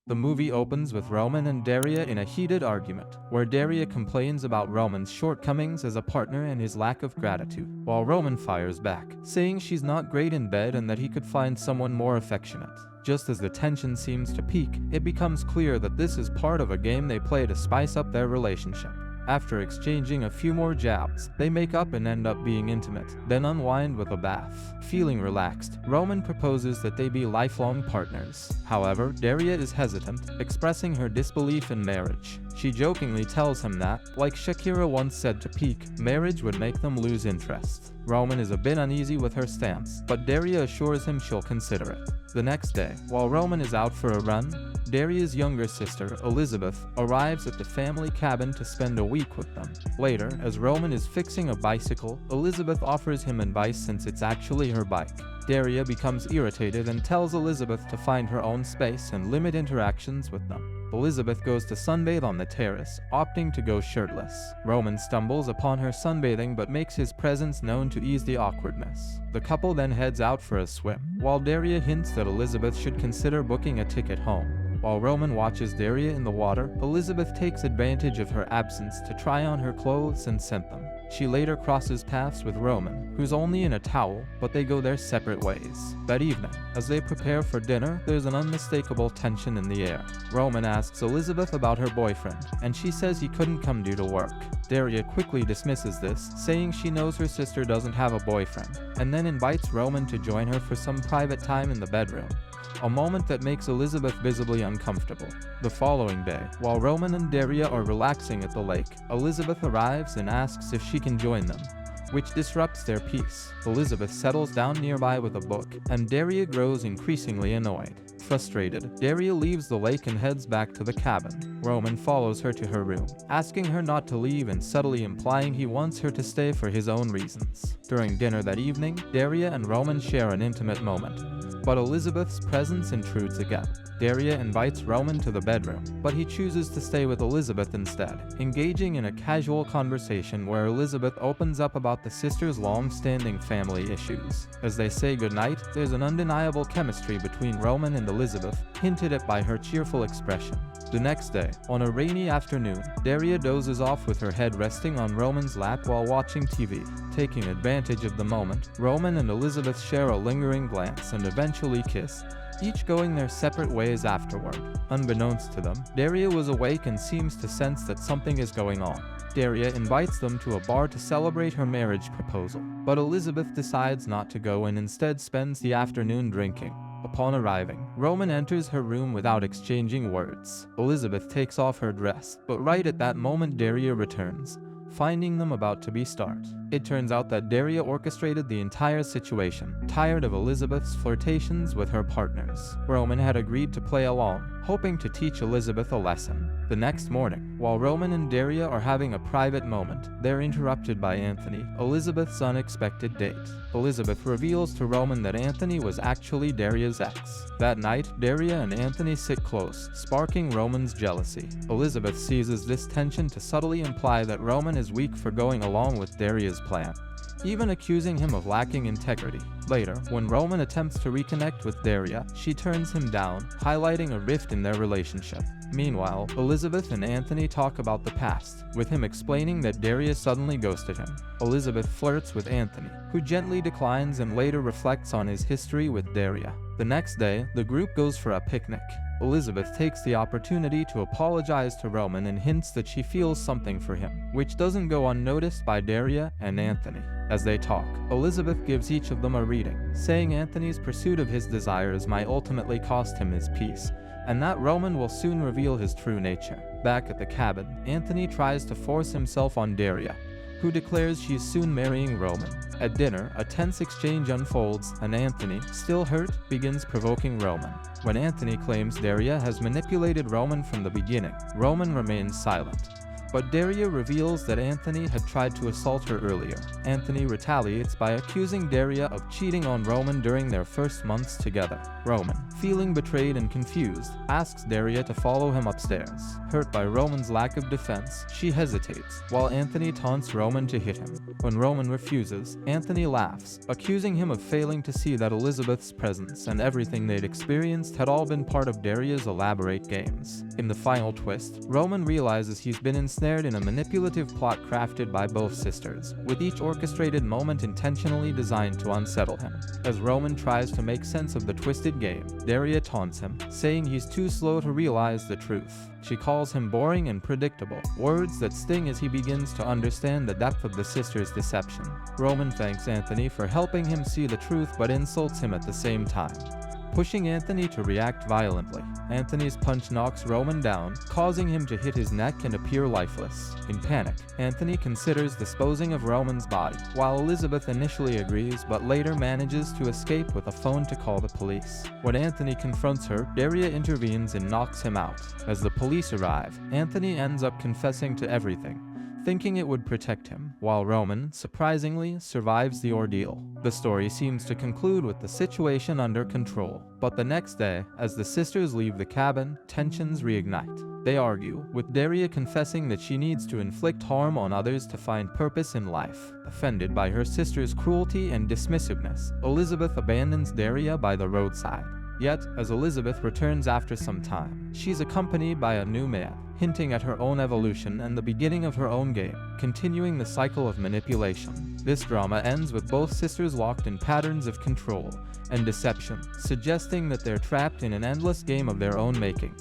The movie opens with Roman and Daria in a heated argument, where Daria complains about Roman's shortcomings as a partner and his lack of gratitude, while Roman fires back, saying she's not great in bed and that he could find someone more affectionate. Just as the tension seems to peak, it becomes clear that this is part of a game they play to spice up their relationship. After exchanging a few more jabs, they make up and end up being intimate, then unwind with a bath. Feeling relaxed, Roman proposes that they be lifelong partners. However, Daria is hesitant, expressing her disbelief in marriage. She jokingly tells him that, like Shakira once said to Peak, marriage would make them lose interest. Roman is a bit uneasy with her stance, but Daria assures him she'll consider it. The next day, while Roman is out for a run, Daria's younger sister, Elizabeth, arrives at the family cabin to spend a week with them. Later, as Roman is fixing a bicycle, Elizabeth offers him advice since it's actually her bike. Daria becomes irritated and tells Elizabeth to find her own space and limit interactions with them. Elizabeth goes to sunbathe on the terrace, opting to go shirtless. Roman stumbles upon her sunbathing but makes his presence known to ease the awkwardness. The couple then heads out for a swim, while Daria hints that Elizabeth should consider booking a ticket home. While Roman watches Daria in the water, Elizabeth takes advantage of her absence to try on her clothes and scent them. She later crosses paths with Roman, who's only in a towel, but they go their separate ways. That evening, as they prepare for dinner, there's an unmistakable tension in the air. Roman asks Elizabeth about her boyfriend, and she says he couldn't come due to work. Daria quickly dismisses this, saying she knows her sister doesn't have a boyfriend, and then invites Roman to join her for some private time in the bedroom. A moment that makes Elizabeth visibly uncomfortable. The following day, while Roman and Daria are relaxing at the lake, Elizabeth arrives and asks if she can join them, which disrupts their peace. Elizabeth settles down nearby with a book, and Daria grows increasingly annoyed. Frustrated, Daria leaves the lake and heads back to the cabin. Roman follows her to her room, asking her not to leave and subtly implying he wants her to stay for his own reasons. During dinner that evening, Daria and Roman share an intimate moment, but Elizabeth's presence intrudes again. Daria invites Roman to the bedroom, but he chooses to stay with Elizabeth instead, engaging in a casual conversation where Elizabeth opens up about the sisters' long-standing family issues. As they say goodnight, there's an undeniable chemistry between Roman and Elizabeth, hinted at by her cheerful expression. The next day, on a rainy afternoon, Daria dozes off with her head resting on Roman's lap while watching TV. Taking advantage of the moment, Roman and Elizabeth share a lingering glance and eventually kiss, each going their separate ways afterward. Unbeknownst to them, Daria was awake and seems to sense that something is going on. Daria invites them to a bar to celebrate her marriage proposal, but Elizabeth decides not to go and instead spends the afternoon drinking. Upon arriving, Roman enters her room without exchanging words. Elizabeth takes off her dress, but right at that moment Daria returns, finding them about to be start. It turns out that Daria orchestrated the entire situation, tired of Elizabeth's flirtations with her partners. Roman had agreed to play along, hoping to teach Elizabeth a lesson. The next morning, while Roman and Daria are having a private moment, they're interrupted by Anthony, Elizabeth's unexpected date. Elizabeth reveals to Roman that Anthony was actually Daria's ex. That night, Daria and Anthony sit close, sparking Roman's jealousy. Elizabeth seizes this tension to subtly imply that Roman is weak for going along with Daria's plan, even accusing him of lacking integrity. Later, when Roman attempts to reconnect with Daria, she turns him down, highlighting a rift in their relationship. Meanwhile, Elizabeth and Anthony talk about the past, with him explaining that Daria suddenly ghosted him. Elizabeth flirts with Anthony, who gently declines and later reflects on his history with Daria. The next day, the group goes for a picnic. Elizabeth takes the opportunity to apologize to Roman and hints that she feels something for him, which doesn't go unnoticed by Daria and Anthony. As they talk, Elizabeth gives each of them a reading, saying Anthony's pursuit of his desires might ultimately cost him his peace, and that Roman will soon reveal his true nature. Back at the cabin, Anthony tries to force himself on Daria, who declares she's soon marrying Roman. At dinner, a tense exchange unfolds, and Anthony, still hurt, begins provoking Roman. When Anthony claims Daria has manipulated Roman from the beginning, Roman remains silent. But Daria reveals that Anthony had tried to assault her earlier. Anthony retaliates by accusing Daria of cheating on Roman during their first months together. Roman, feeling betrayed and confused, asks Daria to follow him upstairs. Hurt by Roman's lack of defense, she hesitates, while Anthony taunts Roman to hit him. When Roman refuses, Anthony laughs, accusing him of failing to see that Elizabeth's presence and everything they'd experienced had all been part of Daria's elaborate games. In the final twist, Roman realizes he's been ensnared in a manipulative plot crafted by both sisters, with each orchestrated moment intentionally designed to unsettle him. As Roman tries to make sense of the twisted game, Daria taunts him, saying he's too slow to realize the truth. She calls him boring and predictable, words that sting as he begins to understand the depth of the sisters' deception. Roman thanks Anthony for helping him see the truth but insults him at the same time, pushing Anthony to react violently. Anthony's punch knocks Roman down, causing him to hit his neck and appear lifeless. In panic, Anthony considers disposing of Roman's body, while Elizabeth initially agrees but later manages to escape with a phone to call the police. When Anthony confronts her, Daria intervenes and knocks him out. As the police arrive, Anthony ends up confessing to everything, thinking it would protect him, while Roman, surprisingly, survives the ordeal. The story seems to conclude with the situation under control, but the next day, as the sisters leave the cabin, tensions reignite. They argue, with Daria confessing that she needs to inflict harm on others to find purpose in life. Offended by her sister's cruelty and dismissiveness, Elizabeth abandons Daria by the roadside. Yet, as Elizabeth returns after some time, she's accompanied by a new man, hinting at her own evolution and the beginning of her own game, continuing the cycle of manipulation. This drama ends with both sisters locked in patterns of control and deception, suggesting that they're trapped in an endless game of their own making.